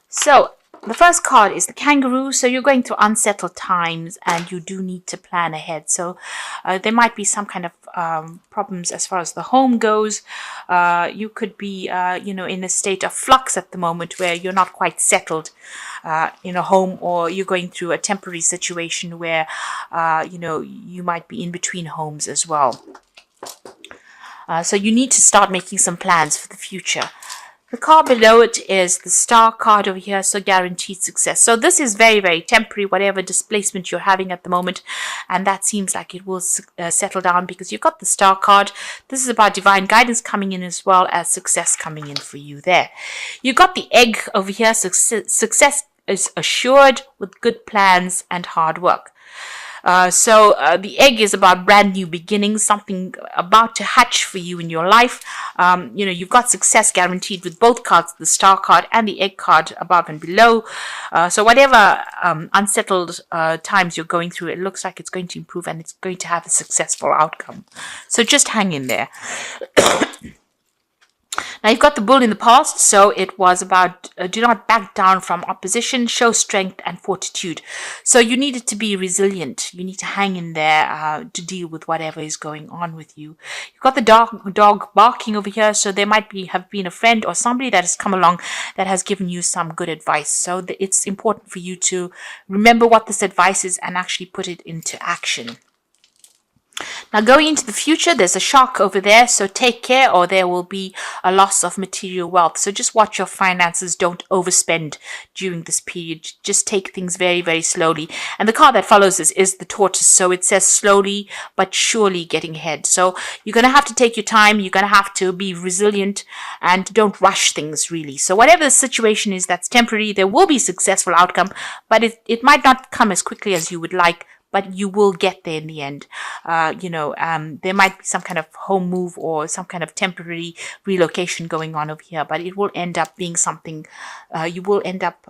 So the first card is the kangaroo. So you're going through unsettled times and you do need to plan ahead. So there might be some kind of problems as far as the home goes. You could be, in a state of flux at the moment where you're not quite settled in a home, or you're going through a temporary situation where, you might be in between homes as well. So you need to start making some plans for the future. The card below it is the star card over here, so guaranteed success. So this is very, very temporary, whatever displacement you're having at the moment. And that seems like it will settle down because you've got the star card. This is about divine guidance coming in as well as success coming in for you there. You got the egg over here. Success is assured with good plans and hard work. So the egg is about brand new beginnings, something about to hatch for you in your life. You've got success guaranteed with both cards, the star card and the egg card above and below. So whatever unsettled times you're going through, it looks like it's going to improve and it's going to have a successful outcome. So just hang in there. Now you've got the bull in the past, so it was about do not back down from opposition, show strength and fortitude. So you needed to be resilient. You need to hang in there to deal with whatever is going on with you. You've got the dog barking over here, so there might have been a friend or somebody that has come along that has given you some good advice. So it's important for you to remember what this advice is and actually put it into action. Now going into the future, there's a shark over there, so take care or there will be a loss of material wealth. So just watch your finances, don't overspend during this period. Just take things very, very slowly. And the card that follows this is the tortoise, so it says slowly but surely getting ahead. So you're going to have to take your time, you're going to have to be resilient and don't rush things really. So whatever the situation is that's temporary, there will be successful outcome, but it might not come as quickly as you would like, but you will get there in the end. There might be some kind of home move or some kind of temporary relocation going on over here, but it will end up being something, you will end up,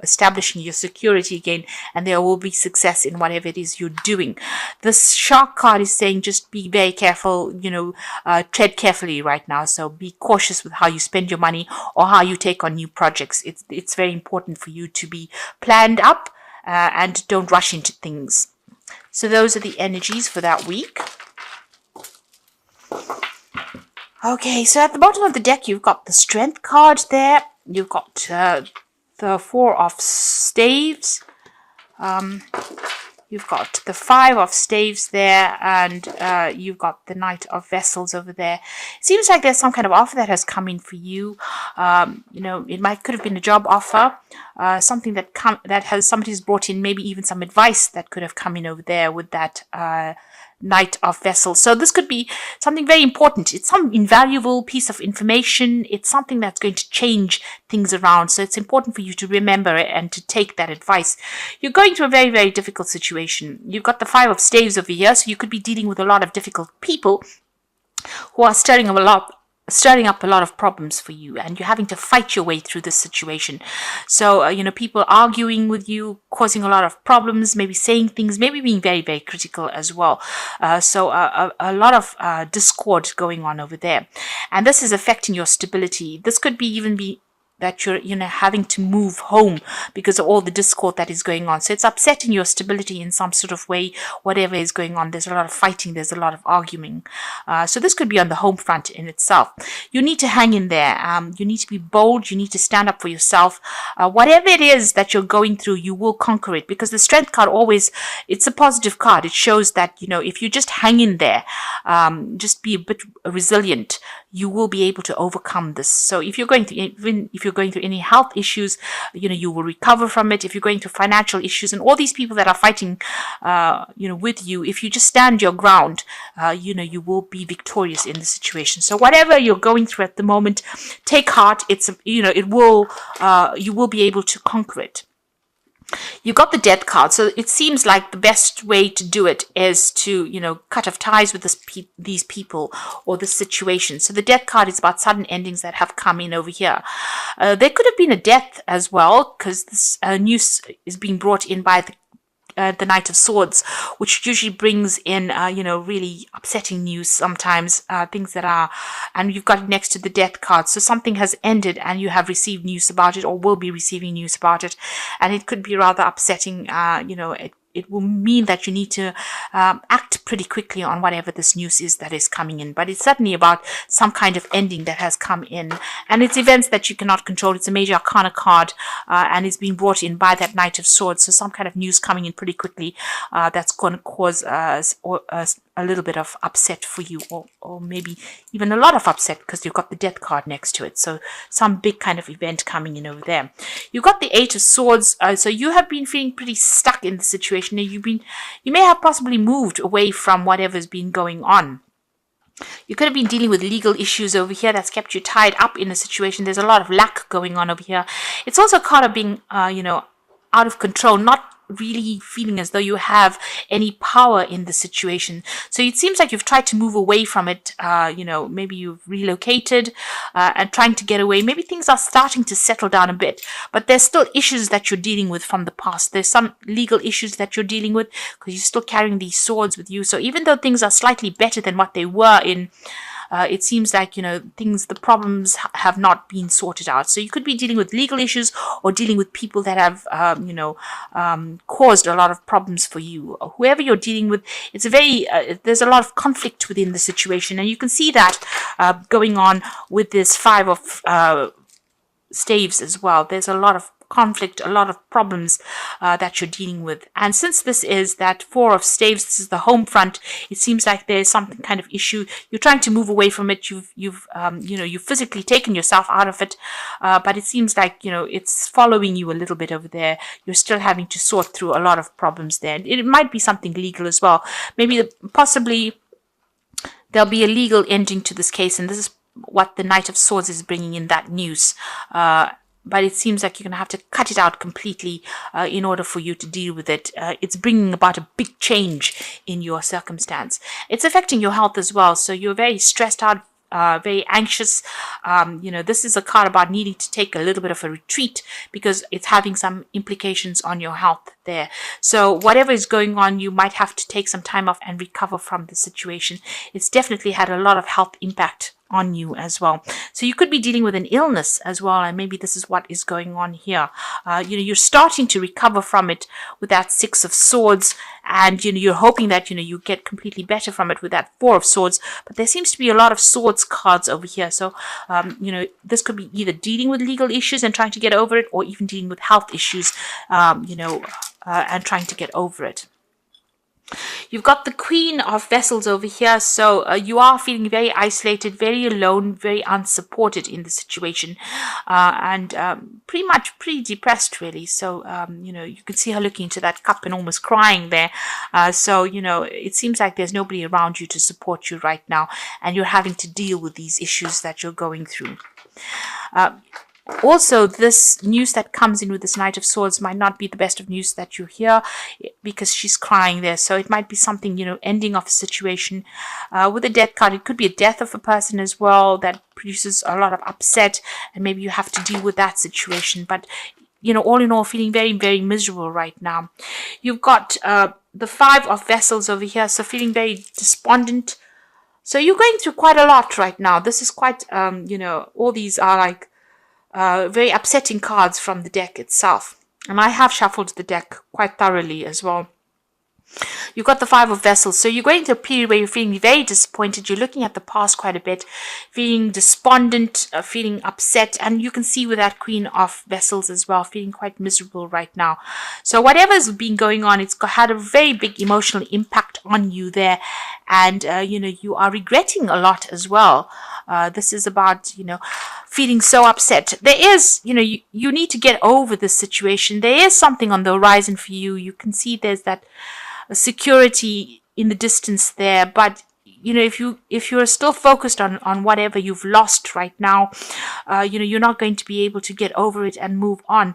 establishing your security again, and there will be success in whatever it is you're doing. This shark card is saying just be very careful, tread carefully right now. So be cautious with how you spend your money or how you take on new projects. It's very important for you to be planned up and don't rush into things. So those are the energies for that week. Okay, so at the bottom of the deck, you've got the Strength card there. You've got the Four of Staves. You've got the Five of Staves there, and you've got the Knight of Vessels over there. It seems like there's some kind of offer that has come in for you. It could have been a job offer, something that somebody's brought in, maybe even some advice that could have come in over there with that Knight of Vessels. So this could be something very important. It's some invaluable piece of information. It's something that's going to change things around. So it's important for you to remember it and to take that advice. You're going through a very, very difficult situation. You've got the Five of Staves over here, so you could be dealing with a lot of difficult people who are stirring up a lot of problems for you, and you're having to fight your way through this situation. So people arguing with you, causing a lot of problems, maybe saying things, maybe being very, very critical as well. So a lot of discord going on over there, and this is affecting your stability. This could even be that you're having to move home because of all the discord that is going on. So it's upsetting your stability in some sort of way, whatever is going on. There's a lot of fighting, there's a lot of arguing. So this could be on the home front in itself. You need to hang in there. You need to be bold. You need to stand up for yourself. Whatever it is that you're going through, you will conquer it, because the Strength card it's a positive card. It shows that, if you just hang in there, just be a bit resilient, you will be able to overcome this. So if you're going through any health issues, you will recover from it. If you're going through financial issues and all these people that are fighting, with you, if you just stand your ground, you will be victorious in the situation. So whatever you're going through at the moment, take heart. You will be able to conquer it. You got the Death card, so it seems like the best way to do it is to, cut off ties with these people or the situation. So the Death card is about sudden endings that have come in over here. There could have been a death as well, because this news is being brought in by the Knight of Swords, which usually brings in, really upsetting news sometimes, things that are, and you've got it next to the Death card. So something has ended and you have received news about it or will be receiving news about it. And it could be rather upsetting, it will mean that you need to act pretty quickly on whatever this news is that is coming in. But it's certainly about some kind of ending that has come in. And it's events that you cannot control. It's a major arcana card, and it's being brought in by that Knight of Swords. So some kind of news coming in pretty quickly that's going to cause a little bit of upset for you, or maybe even a lot of upset, because you've got the Death card next to it. So some big kind of event coming in over there. You've got the Eight of Swords. So you have been feeling pretty stuck in the situation. You may have possibly moved away from whatever's been going on. You could have been dealing with legal issues over here that's kept you tied up in a situation. There's a lot of lack going on over here. It's also kind of being, out of control, not really feeling as though you have any power in the situation. So it seems like you've tried to move away from it. Maybe you've relocated and trying to get away. Maybe things are starting to settle down a bit, but there's still issues that you're dealing with from the past. There's some legal issues that you're dealing with because you're still carrying these swords with you. So even though things are slightly better than what they were in, it seems like, the problems have not been sorted out. So you could be dealing with legal issues or dealing with people that have, caused a lot of problems for you. Whoever you're dealing with, it's there's a lot of conflict within the situation. And you can see that going on with this Five of Staves as well. There's a lot of conflict, a lot of problems that you're dealing with. And since this is that Four of Staves, this is the home front, it seems like there's some kind of issue. You're trying to move away from it. You've physically taken yourself out of it, but it seems like, it's following you a little bit over there. You're still having to sort through a lot of problems there. It might be something legal as well. Maybe possibly there'll be a legal ending to this case, and this is what the Knight of Swords is bringing in, that news. But it seems like you're going to have to cut it out completely in order for you to deal with it. It's bringing about a big change in your circumstance. It's affecting your health as well. So you're very stressed out, very anxious. This is a card about needing to take a little bit of a retreat because it's having some implications on your health there. So whatever is going on, you might have to take some time off and recover from the situation. It's definitely had a lot of health impact on you as well. So you could be dealing with an illness as well, and maybe this is what is going on here. You're starting to recover from it with that Six of Swords, and you're hoping that you get completely better from it with that Four of Swords. But there seems to be a lot of swords cards over here. So this could be either dealing with legal issues and trying to get over it, or even dealing with health issues, and trying to get over it. You've got the Queen of Vessels over here, so you are feeling very isolated, very alone, very unsupported in the situation, and pretty depressed, really. So, you can see her looking into that cup and almost crying there. So, it seems like there's nobody around you to support you right now, and you're having to deal with these issues that you're going through. Also, this news that comes in with this Knight of Swords might not be the best of news that you hear, because she's crying there. So it might be something, ending of a situation. With the Death card, it could be a death of a person as well that produces a lot of upset, and maybe you have to deal with that situation. But, all in all, feeling very, very miserable right now. You've got the Five of Vessels over here, so feeling very despondent. So you're going through quite a lot right now. This is quite, all these are like very upsetting cards from the deck itself. And I have shuffled the deck quite thoroughly as well. You've got the Five of Vessels. So you're going through a period where you're feeling very disappointed. You're looking at the past quite a bit, feeling despondent, feeling upset. And you can see with that Queen of Vessels as well, feeling quite miserable right now. So whatever's been going on, it's had a very big emotional impact on you there. And, you are regretting a lot as well. This is about, feeling so upset. There is, you need to get over this situation. There is something on the horizon for you. You can see there's that security in the distance there, but if you're still focused on whatever you've lost right now, you're not going to be able to get over it and move on.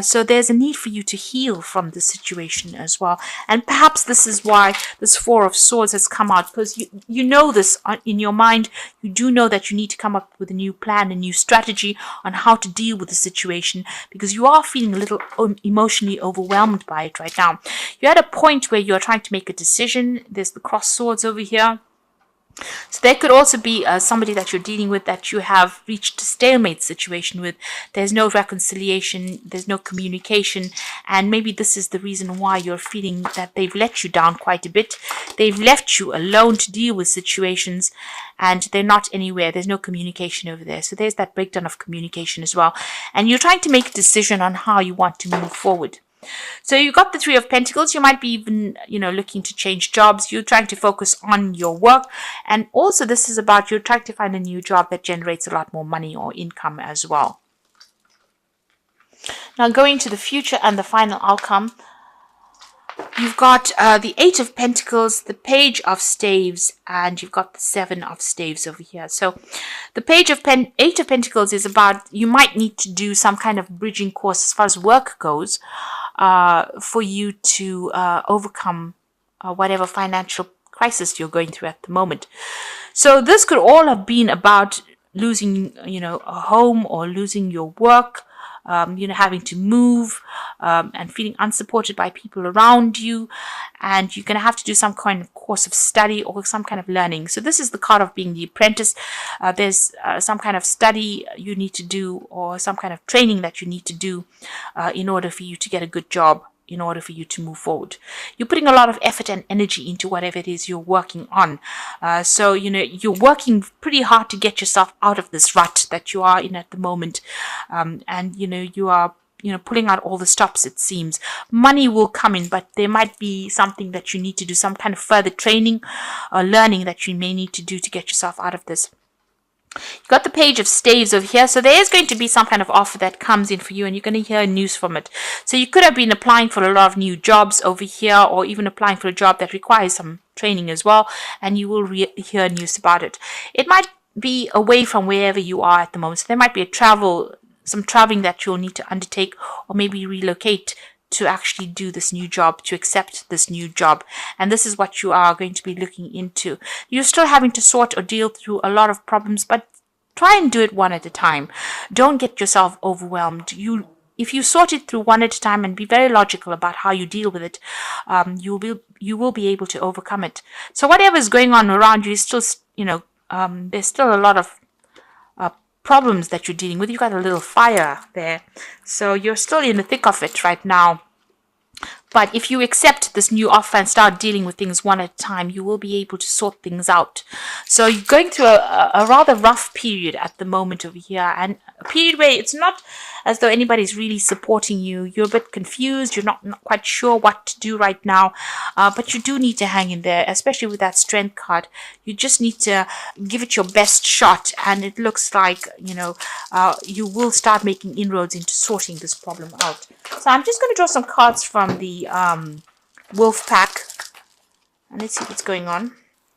So there's a need for you to heal from the situation as well. And perhaps this is why this Four of Swords has come out, because you know this in your mind. You do know that you need to come up with a new plan, a new strategy on how to deal with the situation, because you are feeling a little emotionally overwhelmed by it right now. You're at a point where you're trying to make a decision. There's the cross swords over here. So there could also be somebody that you're dealing with that you have reached a stalemate situation with. There's no reconciliation, there's no communication, and maybe this is the reason why you're feeling that they've let you down quite a bit. They've left you alone to deal with situations, and they're not anywhere. There's no communication over there. So there's that breakdown of communication as well. And you're trying to make a decision on how you want to move forward. So you got the Three of Pentacles. You might be even, looking to change jobs. You're trying to focus on your work. And also this is about you're trying to find a new job that generates a lot more money or income as well. Now going to the future and the final outcome. You've got the Eight of Pentacles, the Page of Staves, and you've got the Seven of Staves over here. So the Eight of Pentacles is about you might need to do some kind of bridging course as far as work goes for you to overcome whatever financial crisis you're going through at the moment. So this could all have been about losing, a home or losing your work. Having to move and feeling unsupported by people around you, and you're going to have to do some kind of course of study or some kind of learning. So this is the card of being the apprentice. There's some kind of study you need to do or some kind of training that you need to do in order for you to get a good job, in order for you to move forward. You're putting a lot of effort and energy into whatever it is you're working on. So, you're working pretty hard to get yourself out of this rut that you are in at the moment. And, you are, pulling out all the stops, it seems. Money will come in, but there might be something that you need to do, some kind of further training or learning that you may need to do to get yourself out of this. You've got the Page of Staves over here. So there is going to be some kind of offer that comes in for you, and you're going to hear news from it. So you could have been applying for a lot of new jobs over here, or even applying for a job that requires some training as well, and you will hear news about it. It might be away from wherever you are at the moment. So there might be some traveling that you'll need to undertake, or maybe relocate to actually do this new job, to accept this new job. And this is what you are going to be looking into. You're still having to sort or deal through a lot of problems, but try and do it one at a time. Don't get yourself overwhelmed. If you sort it through one at a time and be very logical about how you deal with it, you will be able to overcome it. So whatever is going on around you is still, there's still a lot of problems that you're dealing with. You've got a little fire there. So you're still in the thick of it right now. But if you accept this new offer and start dealing with things one at a time, you will be able to sort things out. So you're going through a rather rough period at the moment over here, and a period where it's not as though anybody's really supporting you. You're a bit confused. You're not quite sure what to do right now, but you do need to hang in there, especially with that Strength card. You just need to give it your best shot, and it looks like, you will start making inroads into sorting this problem out. So I'm just going to draw some cards from the Wolf Pack, and let's see what's going on.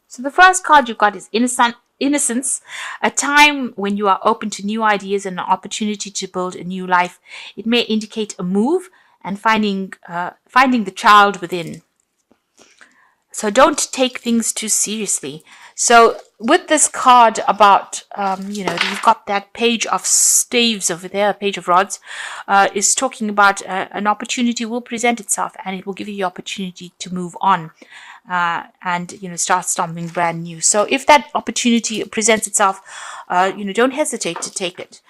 So the first card you've got is Innocence, a time when you are open to new ideas and an opportunity to build a new life. It may indicate a move and finding the child within. So don't take things too seriously. So with this card about, you've got that Page of Staves over there, Page of Rods, is talking about an opportunity will present itself, and it will give you the opportunity to move on and, start something brand new. So if that opportunity presents itself, don't hesitate to take it.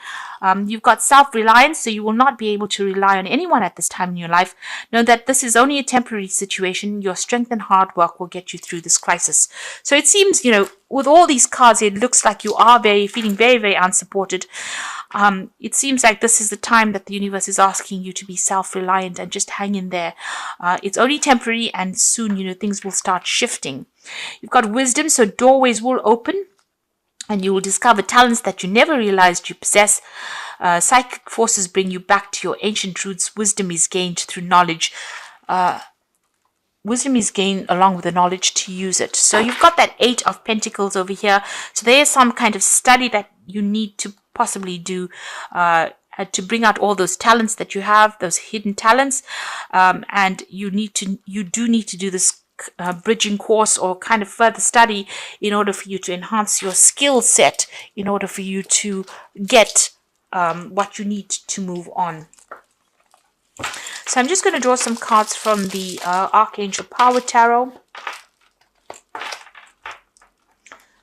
You've got self-reliance, so you will not be able to rely on anyone at this time in your life. Know that this is only a temporary situation. Your strength and hard work will get you through this crisis. So it seems, with all these cards, it looks like you are feeling very, very unsupported. It seems like this is the time that the universe is asking you to be self-reliant and just hang in there. It's only temporary, and soon, things will start shifting. You've got wisdom, so doorways will open, and you will discover talents that you never realized you possess. Psychic forces bring you back to your ancient roots. Wisdom is gained through knowledge. wisdom is gained along with the knowledge to use it. So you've got that 8 of Pentacles over here. So there is some kind of study that you need to possibly do to bring out all those talents that you have, those hidden talents. And you do need to do this bridging course or kind of further study in order for you to enhance your skill set, in order for you to get what you need to move on. So I'm just going to draw some cards from the Archangel Power Tarot.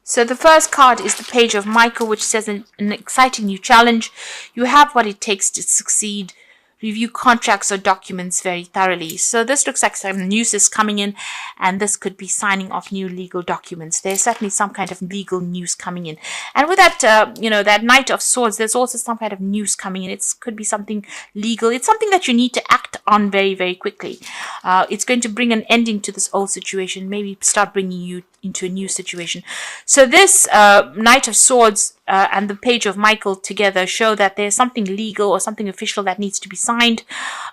So the first card is the Page of Michael, which says an exciting new challenge. You have what it takes to succeed. Review contracts or documents very thoroughly. So this looks like some news is coming in, and this could be signing off new legal documents. There's certainly some kind of legal news coming in. And with that, that Knight of Swords, there's also some kind of news coming in. It could be something legal. It's something that you need to act on very, very quickly. It's going to bring an ending to this old situation, maybe start bringing you into a new situation. So this Knight of Swords and the Page of Michael together show that there's something legal or something official that needs to be signed,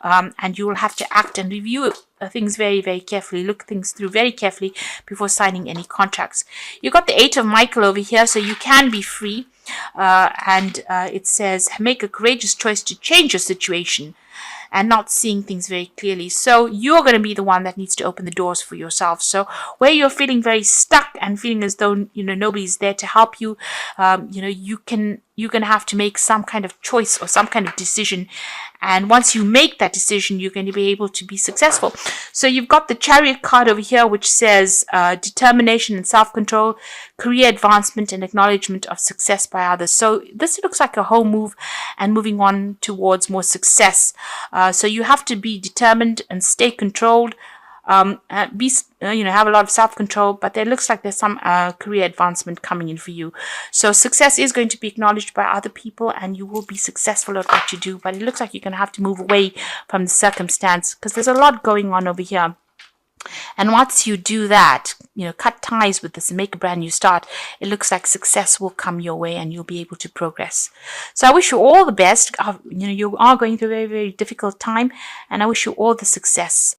and you will have to act and review things very, very carefully, look things through very carefully before signing any contracts. You've got the 8 of Michael over here, so you can be free, and it says make a courageous choice to change your situation and not seeing things very clearly. So you're going to be the one that needs to open the doors for yourself. So where you're feeling very stuck and feeling as though nobody's there to help you, you're going to have to make some kind of choice or some kind of decision. And once you make that decision, you're going to be able to be successful. So you've got the Chariot card over here, which says determination and self-control, career advancement and acknowledgement of success by others. So this looks like a home move and moving on towards more success. So you have to be determined and stay controlled. Have a lot of self-control, but there looks like there's some career advancement coming in for you. So success is going to be acknowledged by other people, and you will be successful at what you do, but it looks like you're going to have to move away from the circumstance because there's a lot going on over here. And once you do that, cut ties with this and make a brand new start, it looks like success will come your way and you'll be able to progress. So I wish you all the best. You are going through a very, very difficult time, and I wish you all the success.